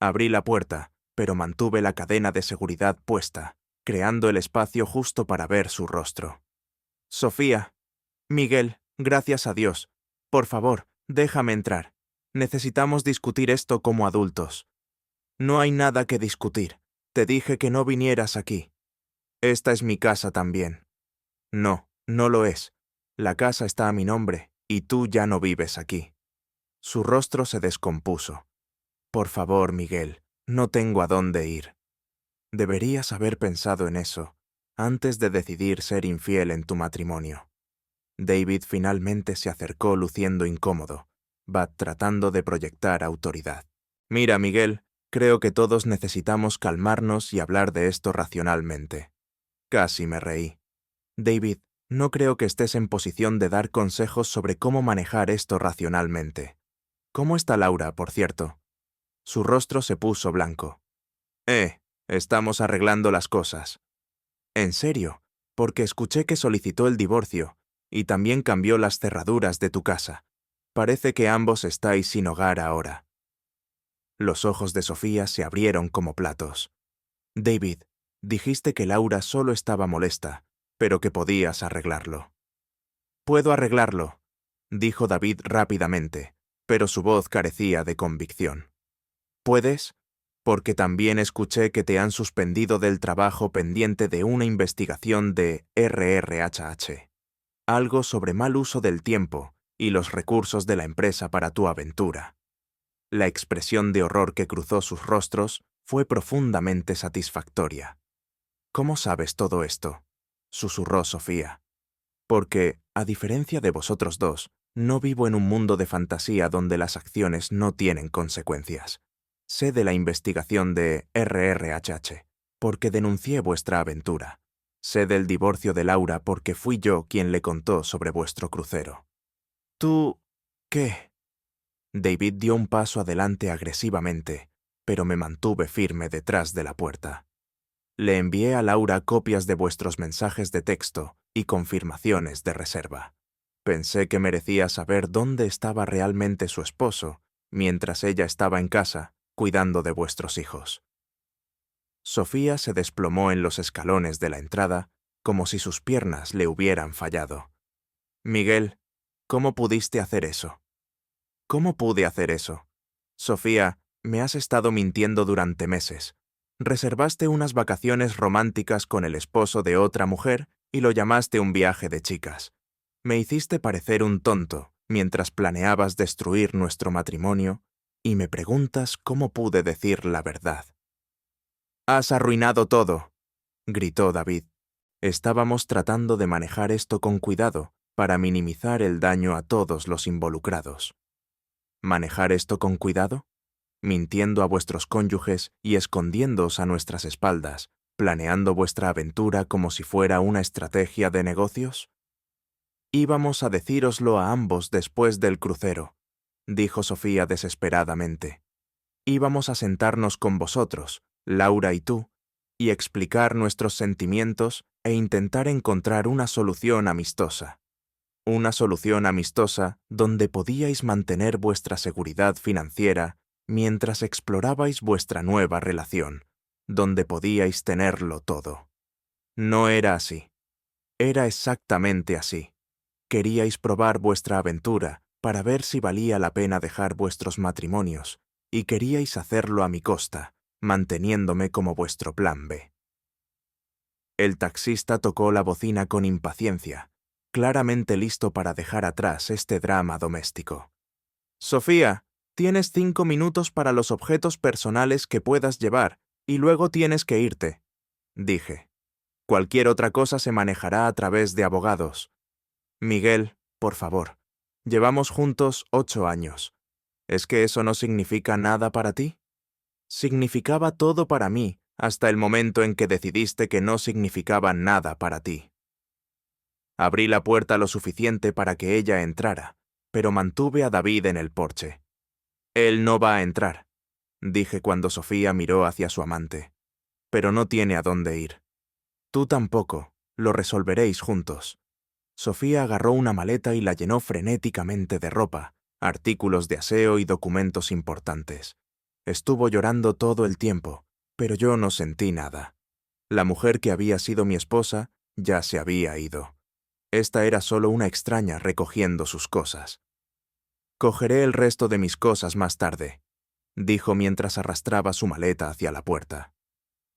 Abrí la puerta, pero mantuve la cadena de seguridad puesta, creando el espacio justo para ver su rostro. Sofía. Miguel, gracias a Dios. Por favor, déjame entrar. Necesitamos discutir esto como adultos. No hay nada que discutir. Te dije que no vinieras aquí. Esta es mi casa también. No, no lo es. La casa está a mi nombre, y tú ya no vives aquí. Su rostro se descompuso. Por favor, Miguel, no tengo a dónde ir. Deberías haber pensado en eso antes de decidir ser infiel en tu matrimonio. David finalmente se acercó luciendo incómodo, tratando de proyectar autoridad. Mira, Miguel, creo que todos necesitamos calmarnos y hablar de esto racionalmente. Casi me reí. David, no creo que estés en posición de dar consejos sobre cómo manejar esto racionalmente. ¿Cómo está Laura, por cierto? Su rostro se puso blanco. Estamos arreglando las cosas. En serio, porque escuché que solicitó el divorcio y también cambió las cerraduras de tu casa. Parece que ambos estáis sin hogar ahora. Los ojos de Sofía se abrieron como platos. David, dijiste que Laura solo estaba molesta, pero que podías arreglarlo. Puedo arreglarlo, dijo David rápidamente, pero su voz carecía de convicción. ¿Puedes? Porque también escuché que te han suspendido del trabajo pendiente de una investigación de RRHH. Algo sobre mal uso del tiempo y los recursos de la empresa para tu aventura. La expresión de horror que cruzó sus rostros fue profundamente satisfactoria. ¿Cómo sabes todo esto?, susurró Sofía. Porque, a diferencia de vosotros dos, no vivo en un mundo de fantasía donde las acciones no tienen consecuencias. Sé de la investigación de RRHH, porque denuncié vuestra aventura. Sé del divorcio de Laura porque fui yo quien le contó sobre vuestro crucero. ¿Tú qué? David dio un paso adelante agresivamente, pero me mantuve firme detrás de la puerta. Le envié a Laura copias de vuestros mensajes de texto y confirmaciones de reserva. Pensé que merecía saber dónde estaba realmente su esposo, mientras ella estaba en casa, cuidando de vuestros hijos. Sofía se desplomó en los escalones de la entrada, como si sus piernas le hubieran fallado. Miguel, ¿cómo pudiste hacer eso? ¿Cómo pude hacer eso? Sofía, me has estado mintiendo durante meses. Reservaste unas vacaciones románticas con el esposo de otra mujer y lo llamaste un viaje de chicas. Me hiciste parecer un tonto mientras planeabas destruir nuestro matrimonio y me preguntas cómo pude decir la verdad. «Has arruinado todo», gritó David. Estábamos tratando de manejar esto con cuidado para minimizar el daño a todos los involucrados. ¿Manejar esto con cuidado? Mintiendo a vuestros cónyuges y escondiéndoos a nuestras espaldas, planeando vuestra aventura como si fuera una estrategia de negocios. Íbamos a decíroslo a ambos después del crucero, dijo Sofía desesperadamente. Íbamos a sentarnos con vosotros, Laura y tú, y explicar nuestros sentimientos e intentar encontrar una solución amistosa. Una solución amistosa donde podíais mantener vuestra seguridad financiera mientras explorabais vuestra nueva relación, donde podíais tenerlo todo. No era así. Era exactamente así. Queríais probar vuestra aventura para ver si valía la pena dejar vuestros matrimonios, y queríais hacerlo a mi costa, manteniéndome como vuestro plan B. El taxista tocó la bocina con impaciencia, claramente listo para dejar atrás este drama doméstico. «Sofía, tienes 5 minutos para los objetos personales que puedas llevar, y luego tienes que irte», dije. «Cualquier otra cosa se manejará a través de abogados. Miguel, por favor, llevamos juntos 8 años. ¿Es que eso no significa nada para ti?» Significaba todo para mí, hasta el momento en que decidiste que no significaba nada para ti. Abrí la puerta lo suficiente para que ella entrara, pero mantuve a David en el porche. «Él no va a entrar», dije cuando Sofía miró hacia su amante. «Pero no tiene a dónde ir. Tú tampoco, lo resolveréis juntos». Sofía agarró una maleta y la llenó frenéticamente de ropa, artículos de aseo y documentos importantes. Estuvo llorando todo el tiempo, pero yo no sentí nada. La mujer que había sido mi esposa ya se había ido. Esta era solo una extraña recogiendo sus cosas. «Cogeré el resto de mis cosas más tarde», dijo mientras arrastraba su maleta hacia la puerta.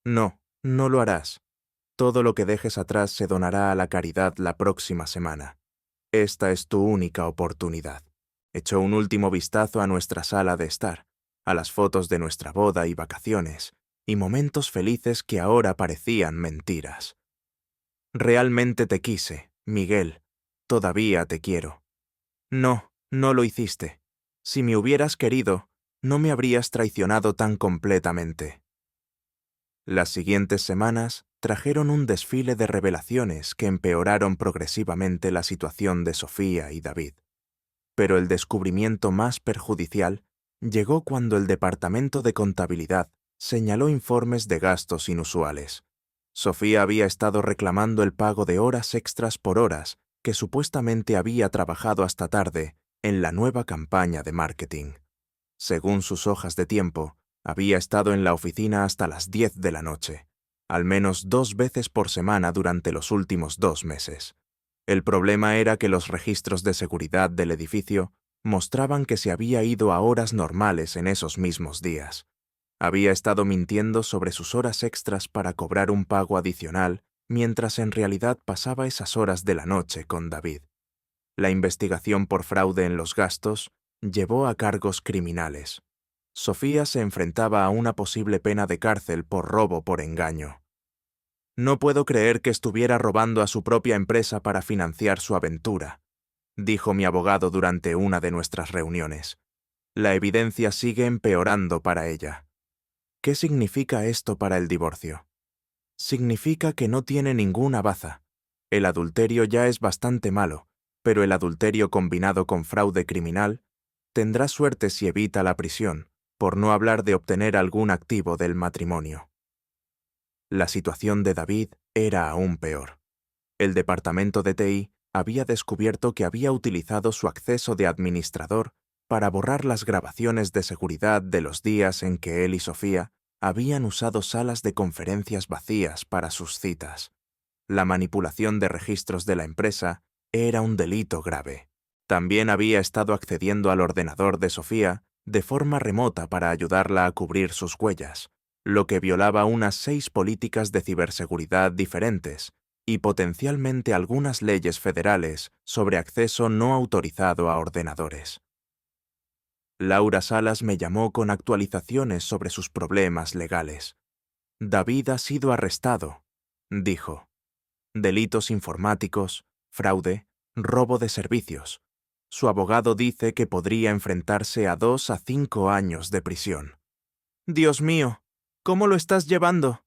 «No, no lo harás. Todo lo que dejes atrás se donará a la caridad la próxima semana. Esta es tu única oportunidad». Echó un último vistazo a nuestra sala de estar, a las fotos de nuestra boda y vacaciones, y momentos felices que ahora parecían mentiras. «Realmente te quise, Miguel. Todavía te quiero». «No, no lo hiciste. Si me hubieras querido, no me habrías traicionado tan completamente». Las siguientes semanas trajeron un desfile de revelaciones que empeoraron progresivamente la situación de Sofía y David. Pero el descubrimiento más perjudicial llegó cuando el departamento de contabilidad señaló informes de gastos inusuales. Sofía había estado reclamando el pago de horas extras por horas que supuestamente había trabajado hasta tarde en la nueva campaña de marketing. Según sus hojas de tiempo, había estado en la oficina hasta las 10 de la noche, al menos 2 veces por semana durante los últimos 2 meses. El problema era que los registros de seguridad del edificio mostraban que se había ido a horas normales en esos mismos días. Había estado mintiendo sobre sus horas extras para cobrar un pago adicional, mientras en realidad pasaba esas horas de la noche con David. La investigación por fraude en los gastos llevó a cargos criminales. Sofía se enfrentaba a una posible pena de cárcel por robo por engaño. «No puedo creer que estuviera robando a su propia empresa para financiar su aventura», dijo mi abogado durante una de nuestras reuniones. «La evidencia sigue empeorando para ella». ¿Qué significa esto para el divorcio? Significa que no tiene ninguna baza. El adulterio ya es bastante malo, pero el adulterio combinado con fraude criminal tendrá suerte si evita la prisión, por no hablar de obtener algún activo del matrimonio. La situación de David era aún peor. El departamento de TI había descubierto que había utilizado su acceso de administrador para borrar las grabaciones de seguridad de los días en que él y Sofía habían usado salas de conferencias vacías para sus citas. La manipulación de registros de la empresa era un delito grave. También había estado accediendo al ordenador de Sofía de forma remota para ayudarla a cubrir sus huellas, lo que violaba unas 6 políticas de ciberseguridad diferentes y potencialmente algunas leyes federales sobre acceso no autorizado a ordenadores. Laura Salas me llamó con actualizaciones sobre sus problemas legales. David ha sido arrestado, dijo. Delitos informáticos, fraude, robo de servicios. Su abogado dice que podría enfrentarse a 2 a 5 años de prisión. Dios mío, ¿cómo lo estás llevando?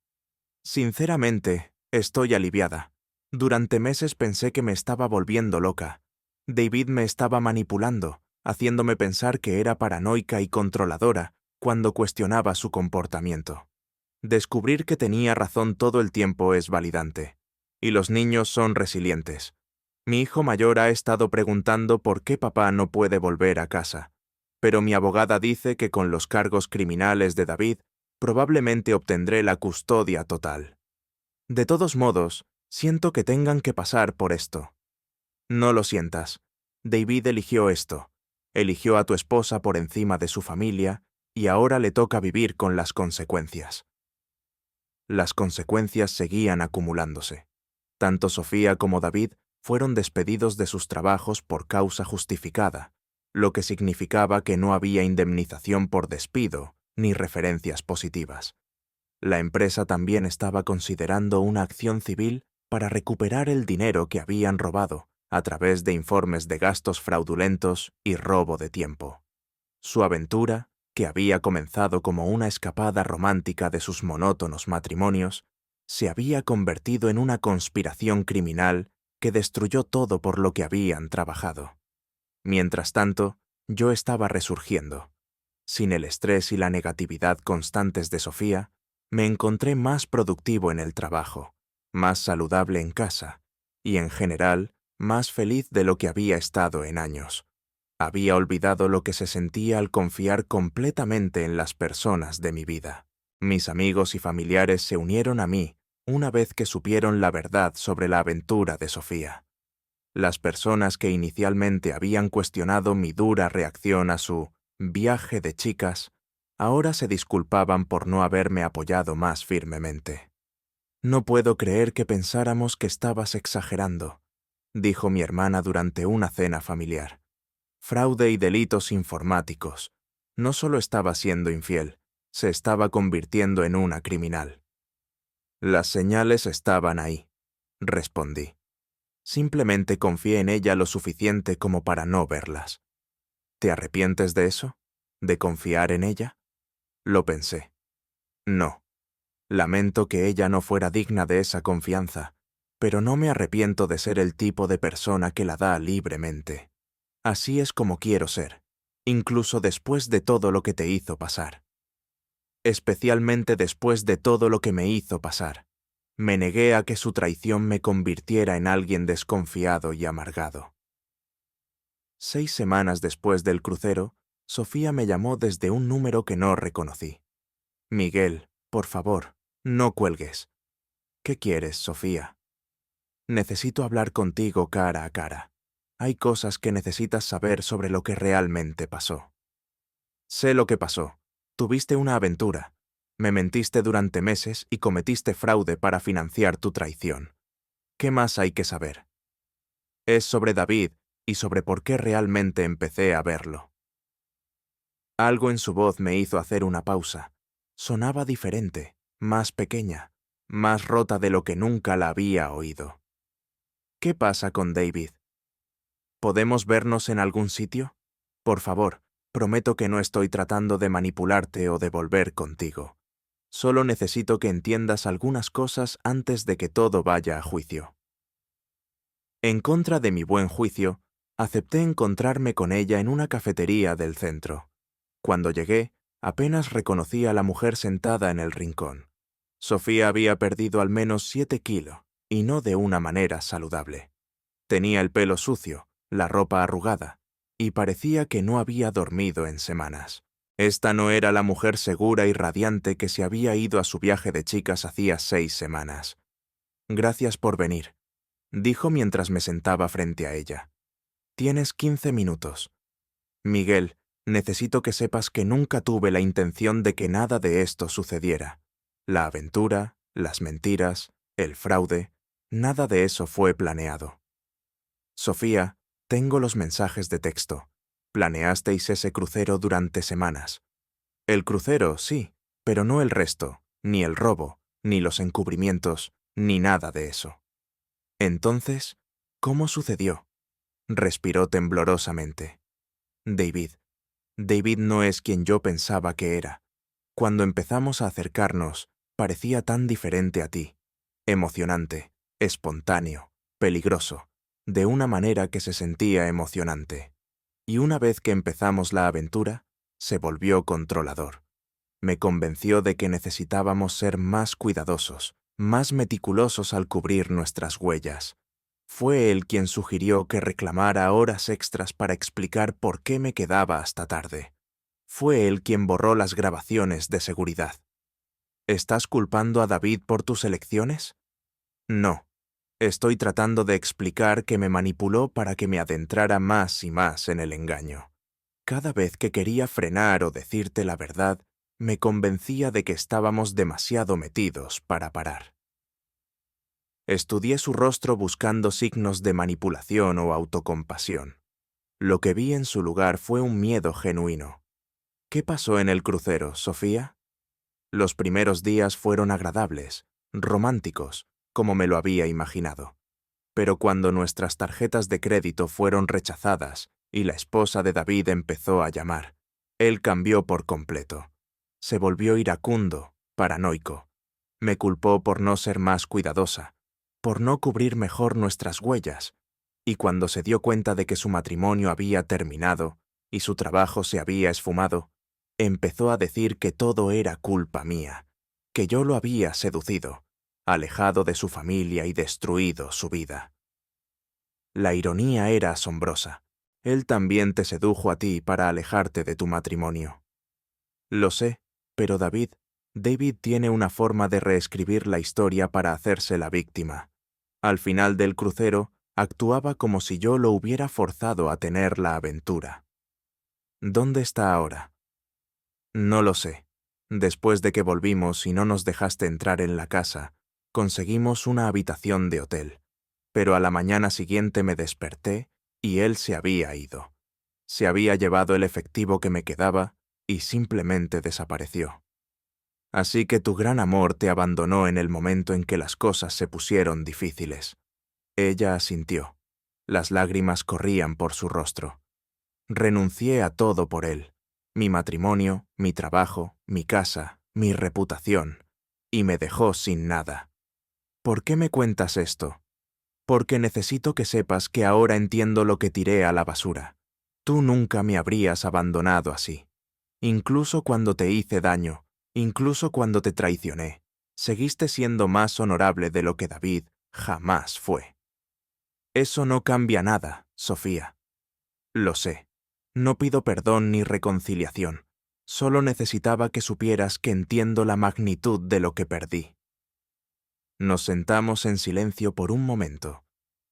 Sinceramente, estoy aliviada. Durante meses pensé que me estaba volviendo loca. David me estaba manipulando, haciéndome pensar que era paranoica y controladora cuando cuestionaba su comportamiento. Descubrir que tenía razón todo el tiempo es validante. Y los niños son resilientes. Mi hijo mayor ha estado preguntando por qué papá no puede volver a casa, pero mi abogada dice que con los cargos criminales de David probablemente obtendré la custodia total. De todos modos, siento que tengan que pasar por esto. No lo sientas. David eligió esto. Eligió a tu esposa por encima de su familia y ahora le toca vivir con las consecuencias. Las consecuencias seguían acumulándose. Tanto Sofía como David fueron despedidos de sus trabajos por causa justificada, lo que significaba que no había indemnización por despido ni referencias positivas. La empresa también estaba considerando una acción civil para recuperar el dinero que habían robado a través de informes de gastos fraudulentos y robo de tiempo. Su aventura, que había comenzado como una escapada romántica de sus monótonos matrimonios, se había convertido en una conspiración criminal que destruyó todo por lo que habían trabajado. Mientras tanto, yo estaba resurgiendo. Sin el estrés y la negatividad constantes de Sofía, me encontré más productivo en el trabajo, más saludable en casa y, en general, más feliz de lo que había estado en años. Había olvidado lo que se sentía al confiar completamente en las personas de mi vida. Mis amigos y familiares se unieron a mí una vez que supieron la verdad sobre la aventura de Sofía. Las personas que inicialmente habían cuestionado mi dura reacción a su viaje de chicas, ahora se disculpaban por no haberme apoyado más firmemente. No puedo creer que pensáramos que estabas exagerando, dijo mi hermana durante una cena familiar. Fraude y delitos informáticos. No solo estaba siendo infiel, se estaba convirtiendo en una criminal. Las señales estaban ahí, respondí. Simplemente confié en ella lo suficiente como para no verlas. ¿Te arrepientes de eso? ¿De confiar en ella? Lo pensé. No. Lamento que ella no fuera digna de esa confianza, pero no me arrepiento de ser el tipo de persona que la da libremente. Así es como quiero ser, incluso después de todo lo que te hizo pasar. Especialmente después de todo lo que me hizo pasar. Me negué a que su traición me convirtiera en alguien desconfiado y amargado. 6 semanas después del crucero, Sofía me llamó desde un número que no reconocí. Miguel, por favor, no cuelgues. ¿Qué quieres, Sofía? Necesito hablar contigo cara a cara. Hay cosas que necesitas saber sobre lo que realmente pasó. Sé lo que pasó. Tuviste una aventura. Me mentiste durante meses y cometiste fraude para financiar tu traición. ¿Qué más hay que saber? Es sobre David y sobre por qué realmente empecé a verlo. Algo en su voz me hizo hacer una pausa. Sonaba diferente, más pequeña, más rota de lo que nunca la había oído. ¿Qué pasa con David? ¿Podemos vernos en algún sitio? Por favor, prometo que no estoy tratando de manipularte o de volver contigo. Solo necesito que entiendas algunas cosas antes de que todo vaya a juicio. En contra de mi buen juicio, acepté encontrarme con ella en una cafetería del centro. Cuando llegué, apenas reconocí a la mujer sentada en el rincón. Sofía había perdido al menos 7 kilos, y no de una manera saludable. Tenía el pelo sucio, la ropa arrugada, y parecía que no había dormido en semanas. Esta no era la mujer segura y radiante que se había ido a su viaje de chicas hacía 6 semanas. Gracias por venir, dijo mientras me sentaba frente a ella. Tienes 15 minutos. Miguel, necesito que sepas que nunca tuve la intención de que nada de esto sucediera. La aventura, las mentiras, el fraude, nada de eso fue planeado. Sofía, tengo los mensajes de texto. Planeasteis ese crucero durante semanas. El crucero, sí, pero no el resto, ni el robo, ni los encubrimientos, ni nada de eso. Entonces, ¿cómo sucedió? Respiró temblorosamente. David no es quien yo pensaba que era. Cuando empezamos a acercarnos, parecía tan diferente a ti. Emocionante, espontáneo, peligroso, de una manera que se sentía emocionante. Y una vez que empezamos la aventura, se volvió controlador. Me convenció de que necesitábamos ser más cuidadosos, más meticulosos al cubrir nuestras huellas. Fue él quien sugirió que reclamara horas extras para explicar por qué me quedaba hasta tarde. Fue él quien borró las grabaciones de seguridad. ¿Estás culpando a David por tus elecciones? No. Estoy tratando de explicar que me manipuló para que me adentrara más y más en el engaño. Cada vez que quería frenar o decirte la verdad, me convencía de que estábamos demasiado metidos para parar. Estudié su rostro buscando signos de manipulación o autocompasión. Lo que vi en su lugar fue un miedo genuino. ¿Qué pasó en el crucero, Sofía? Los primeros días fueron agradables, románticos, como me lo había imaginado. Pero cuando nuestras tarjetas de crédito fueron rechazadas y la esposa de David empezó a llamar, él cambió por completo. Se volvió iracundo, paranoico. Me culpó por no ser más cuidadosa, por no cubrir mejor nuestras huellas, y cuando se dio cuenta de que su matrimonio había terminado y su trabajo se había esfumado, empezó a decir que todo era culpa mía, que yo lo había seducido, alejado de su familia y destruido su vida. La ironía era asombrosa. Él también te sedujo a ti para alejarte de tu matrimonio. Lo sé, pero David tiene una forma de reescribir la historia para hacerse la víctima. Al final del crucero, actuaba como si yo lo hubiera forzado a tener la aventura. ¿Dónde está ahora? No lo sé. Después de que volvimos y no nos dejaste entrar en la casa, conseguimos una habitación de hotel. Pero a la mañana siguiente me desperté y él se había ido. Se había llevado el efectivo que me quedaba y simplemente desapareció. Así que tu gran amor te abandonó en el momento en que las cosas se pusieron difíciles. Ella asintió. Las lágrimas corrían por su rostro. Renuncié a todo por él. Mi matrimonio, mi trabajo, mi casa, mi reputación. Y me dejó sin nada. ¿Por qué me cuentas esto? Porque necesito que sepas que ahora entiendo lo que tiré a la basura. Tú nunca me habrías abandonado así. Incluso cuando te hice daño, incluso cuando te traicioné, seguiste siendo más honorable de lo que David jamás fue. Eso no cambia nada, Sofía. Lo sé. No pido perdón ni reconciliación. Solo necesitaba que supieras que entiendo la magnitud de lo que perdí. Nos sentamos en silencio por un momento.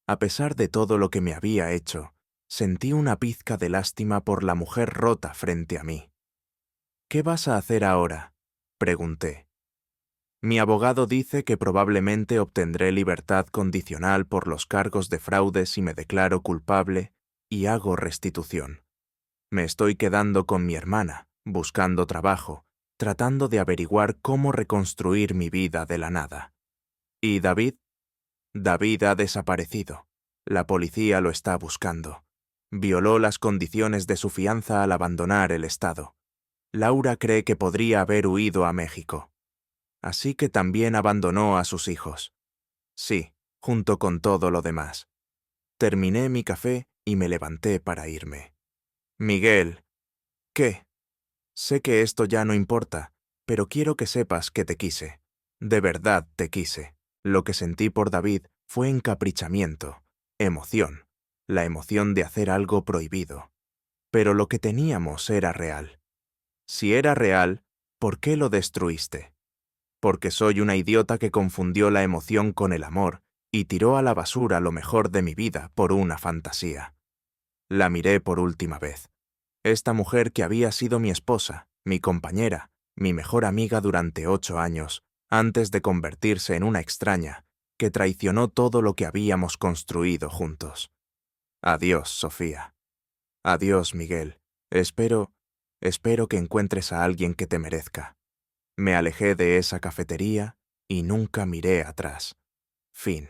A pesar de todo lo que me había hecho, sentí una pizca de lástima por la mujer rota frente a mí. ¿Qué vas a hacer ahora?, pregunté. Mi abogado dice que probablemente obtendré libertad condicional por los cargos de fraude si me declaro culpable y hago restitución. Me estoy quedando con mi hermana, buscando trabajo, tratando de averiguar cómo reconstruir mi vida de la nada. ¿Y David? David ha desaparecido. La policía lo está buscando. Violó las condiciones de su fianza al abandonar el estado. Laura cree que podría haber huido a México. Así que también abandonó a sus hijos. Sí, junto con todo lo demás. Terminé mi café y me levanté para irme. Miguel, ¿qué? Sé que esto ya no importa, pero quiero que sepas que te quise. De verdad te quise. Lo que sentí por David fue encaprichamiento, emoción, la emoción de hacer algo prohibido. Pero lo que teníamos era real. Si era real, ¿por qué lo destruiste? Porque soy una idiota que confundió la emoción con el amor y tiró a la basura lo mejor de mi vida por una fantasía. La miré por última vez. Esta mujer que había sido mi esposa, mi compañera, mi mejor amiga durante 8 años, antes de convertirse en una extraña, que traicionó todo lo que habíamos construido juntos. Adiós, Sofía. Adiós, Miguel. Espero que encuentres a alguien que te merezca. Me alejé de esa cafetería y nunca miré atrás. Fin.